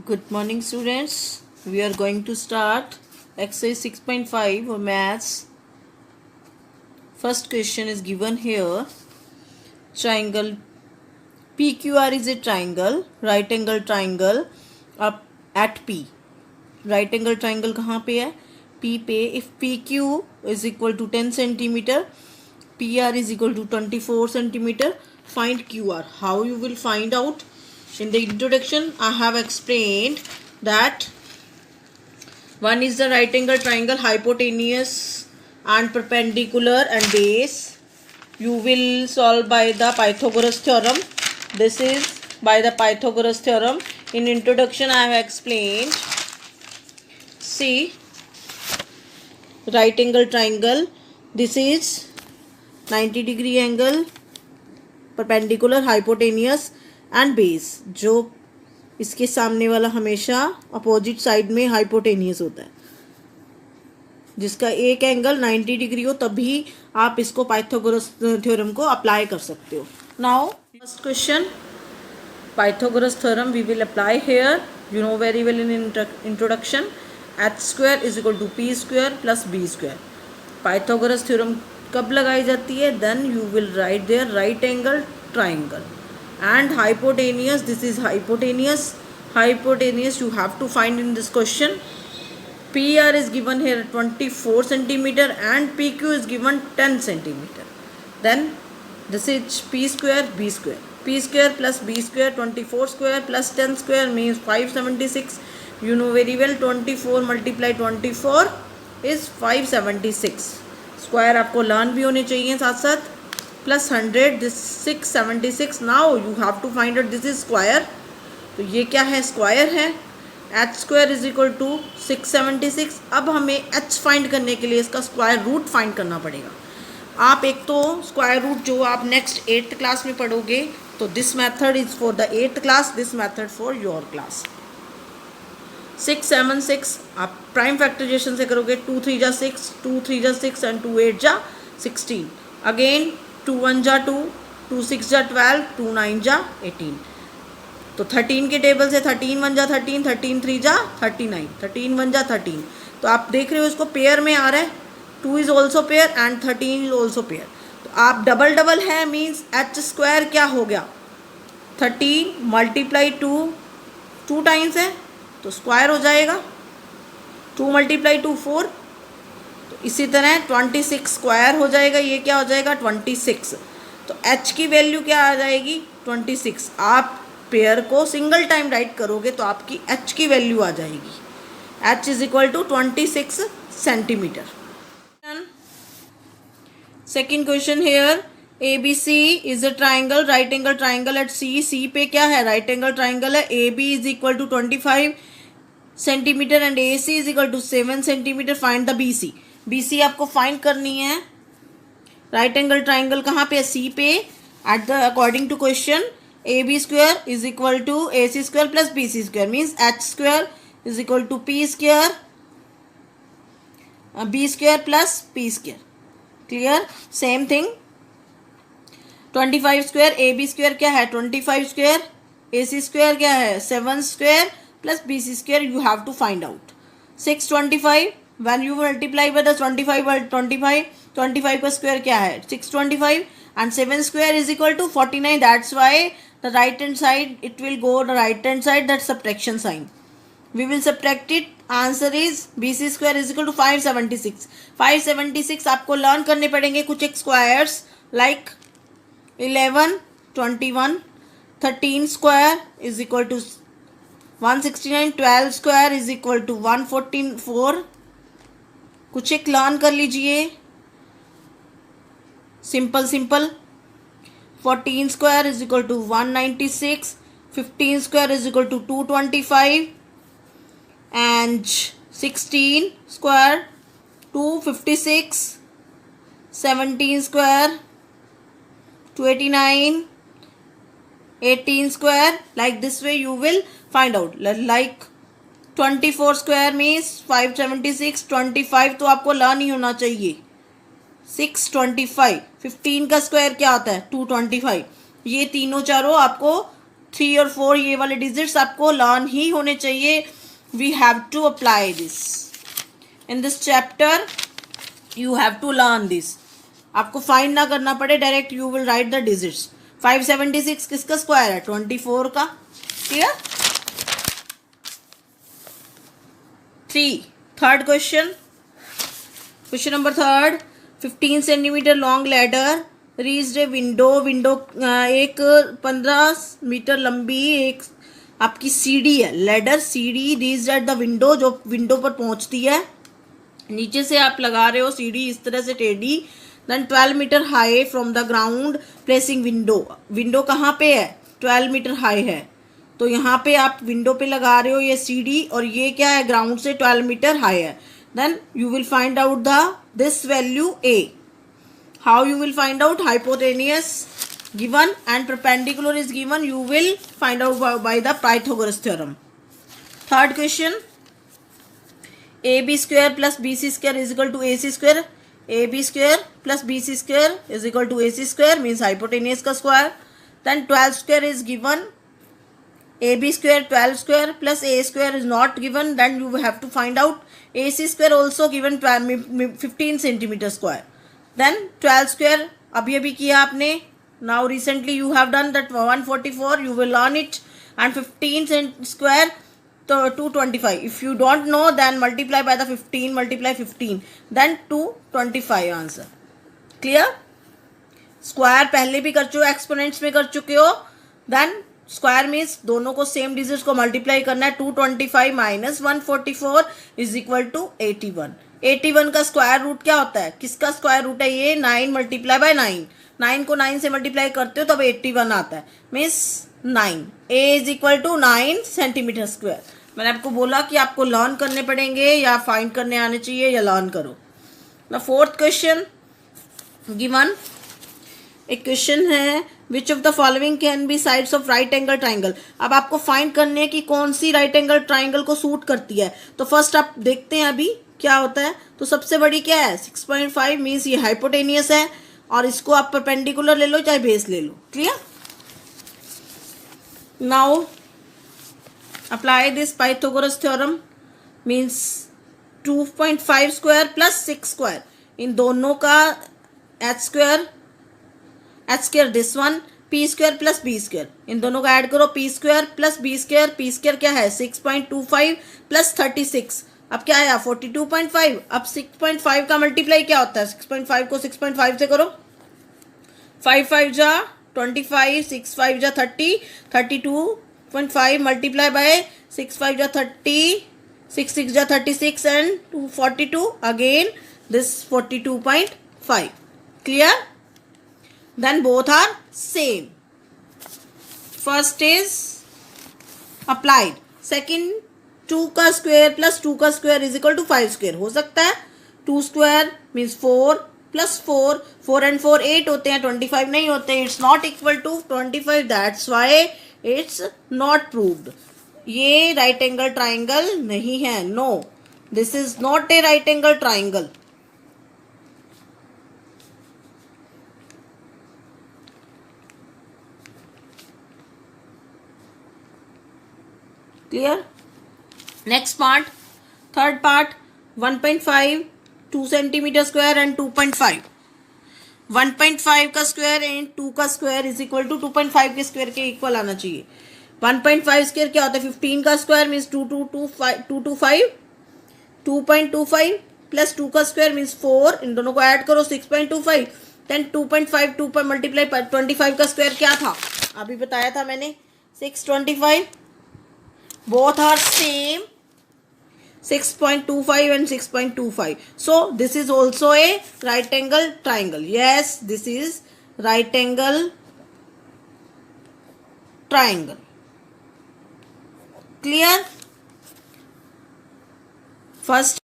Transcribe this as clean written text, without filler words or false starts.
Good morning, students. We are going to start exercise 6.5 or maths. First question is given here. Triangle PQR is a triangle, right angle triangle up at P. Right angle triangle कहाँ पे है? P पे. If PQ is equal to 10 centimeter, PR is equal to 24 centimeter. Find QR. How you will find out? In the introduction, I have explained that one is the right angle triangle, hypotenuse and perpendicular and base. You will solve by the Pythagoras theorem. This is by the Pythagoras theorem. In introduction, I have explained. See, right angle triangle. This is 90-degree angle, perpendicular, hypotenuse and base. जो इसके सामने वाला हमेशा opposite side में hypotenuse होता है, जिसका एक एंगल 90 डिग्री हो, तभी आप इसको पाइथागोरस थ्योरम को अप्लाई कर सकते हो. Now first question, Pythagoras theorem we will apply here. You know very well in introduction. H square is equal to P square plus B square. Pythagoras theorem कब लगाई जाती है? Then you will write there right angle triangle and hypotenuse. This is hypotenuse. You have to find in this question. PR is given here 24 centimeter and PQ is given 10 centimeter. Then this is P square B square. P square plus B square, 24 square plus 10 square means 576. You know very well 24 multiply 24 is 576. Square आपको learn भी होने चाहिए साथ साथ. Plus 100, this 676. Now you have to find out this is square. तो ये क्या है? स्क्वायर है. H square is equal to 676. अब हमें एच फाइंड करने के लिए इसका स्क्वायर रूट फाइंड करना पड़ेगा. आप एक तो स्क्वायर रूट जो आप नेक्स्ट 8th क्लास में पढ़ोगे, तो this method is for the 8th class, this method for your class. 676 आप प्राइम फैक्टराइजेशन से करोगे. 2 3 जा 6, 2 3 जा 6 एंड 2 8 जा 16. अगेन 2 1 जा 2, 2 6 जा 12, 2 9 जा 18. तो 13 के टेबल से 13 1 जा 13, 13 3 जा 39, 13 1 जा 13. तो आप देख रहे हो इसको पेयर में आ रहा है. 2 is also pair and 13 is also pair. तो आप डबल डबल है मीन्स एच स्क्वायर क्या हो गया? 13 मल्टीप्लाई 2 टाइम्स है तो स्क्वायर हो जाएगा. 2 मल्टीप्लाई 2 4. इसी तरह 26 स्क्वायर हो जाएगा. ये क्या हो जाएगा? 26. तो h की वैल्यू क्या आ जाएगी? 26. आप पेयर को सिंगल टाइम राइट करोगे तो आपकी h की वैल्यू आ जाएगी. h is equal to 26 centimetre. Second question here. ABC is a triangle, right angle triangle at C पे क्या है? राइट एंगल ट्राइंगल है. AB is equal to 25 centimetre and AC is equal to 7 centimetre. Find the BC. BC आपको find करनी है. Right angle triangle कहाँ पे है? C पे. At the according to question AB square is equal to AC square plus BC square means H square is equal to P square B square plus P square. Clear? Same thing. 25 square AB square क्या है? 25 square. AC square क्या है? 7 square plus BC square. You have to find out. 625 when you multiply by the 25 का square क्या है? 625 and 7 square is equal to 49. That's why the right hand side it will go the right hand side, that subtraction sign. We will subtract it. Answer is BC square is equal to 576. 576 आपको learn करने पड़ेंगे कुछ एक squares like 11 21. 13 square is equal to 169. 12 square is equal to 144. कुछ एक learn कर लीजिए. Simple 14 square is equal to 196. 15 square is equal to 225 and 16 square 256. 17 square 289. 18 square. Like this way you will find out. Like 24 square means 576. 25 तो आपको learn ही होना चाहिए. 625. 15 का square क्या होता है? 225. ये तीनों चारों आपको 3 और 4 ये वाले डिजिट्स आपको लर्न ही होने चाहिए. We have to apply this in this chapter. You have to learn this. आपको फाइंड ना करना पड़े, direct you will write the digits. 576 किसका स्क्वायर है? 24 का. Clear. 3. Third question. Question number third. 15 centimetre long ladder reached a window. Window एक 15 metre लंबी एक आपकी सीढ़ी है. लैडर सीढ़ी रीच्ड एट द विंडो, जो विंडो पर पहुंचती है. नीचे से आप लगा रहे हो सीढ़ी इस तरह से टेढ़ी. Then 12 metre high from the ground placing window. Window कहाँ पे है? 12 मीटर हाई है. तो यहाँ पे आप विंडो पे लगा रहे हो ये सीढ़ी, और ये क्या है? ग्राउंड से 12 मीटर हाई है. Then you will find out the this value a. How you will find out? Hypotenuse given and perpendicular is given. You will find out by the Pythagoras theorem. Third question. AB square plus BC square is equal to AC square. AB square plus BC square is equal to AC square means hypotenuse का square. Then 12 square is given. AB square 12 square plus A square is not given. Then you have to find out AC square also given 15 centimeter square. Then 12 square अभी अभी किया आपने. Now recently you have done that 144. You will learn it. And 15 square to 225. If you don't know, then multiply by the 15. Multiply 15. Then 225 answer. Clear? Square पहले भी कर चुके हो, exponents में कर चुके हो. Then स्क्वायर मीन्स दोनों को सेम डिजिट्स को मल्टीप्लाई करना है. 225 माइनस 144 इज इक्वल टू 81. 81 का स्क्वायर रूट क्या होता है? किसका स्क्वायर रूट है ये? 9 मल्टीप्लाई बाय 9. 9 को 9 से मल्टीप्लाई करते हो तब 81 आता है. Means 9. A is equal to 9 centimetre square. मैंने आपको बोला कि आपको लर्न करने पड़ेंगे या फाइंड करने आने चाहिए, या लर्न करो. ना फोर्थ क्वेश्चन गिवन. एक क्वेश्चन है which of the following can be sides of right angle triangle. अब आपको फाइंड करने की कौन सी राइट एंगल ट्राइंगल को सूट करती है. तो फर्स्ट आप देखते हैं अभी क्या होता है. तो सबसे बड़ी क्या है? 6.5 मीन्स ये हाइपोटेनियस है, और इसको आप परपेंडिकुलर ले लो चाहे बेस ले लो. Clear. Now apply this Pythagoras theorem. Means 2.5 square plus 6 square, इन दोनों का h square this one, p square plus b square, इन दोनों का ऐड करो. p square plus b square. p square क्या है? 6.25 प्लस 36. अब क्या आया? 42.5. अब 6.5 का मल्टीप्लाई क्या होता है? 6.5 को 6.5 से करो. 5 5 जा 25, 6 5 जा 30, 32.5 मल्टीप्लाई बाय 6 5 जा 30, 6 6 जा 36 and 242 again this 42.5. Clear. Then both are same. First is applied. Second 2 का स्क्वायर प्लस 2 का square is equal to 5 square हो सकता है. 2 स्क्वायर मीन्स 4 प्लस 4. 4 and 4 8 होते हैं, 25 नहीं होते. It's not equal to 25. That's why it's not proved. ये राइट एंगल ट्राइंगल नहीं है. No, this is not a right angle triangle. Clear. Next part, third part. 1.5 2 centimeter square and 2.5. 1.5 का square and 2 का square is equal to 2.5 के square के equal आना चाहिए. 1.5 square क्या होता है? 15 का स्क्वायर मीन्स 225. 2.25 प्लस 2 का स्क्वायर मीन्स 4. इन दोनों को ऐड करो 6.25. देन 2.5 2 पर मल्टीप्लाई 25 का स्क्वायर क्या था? अभी बताया था मैंने, 625. Both are same, 6.25 and 6.25. So this is also a right angle triangle. Yes, this is right angle triangle. Clear? First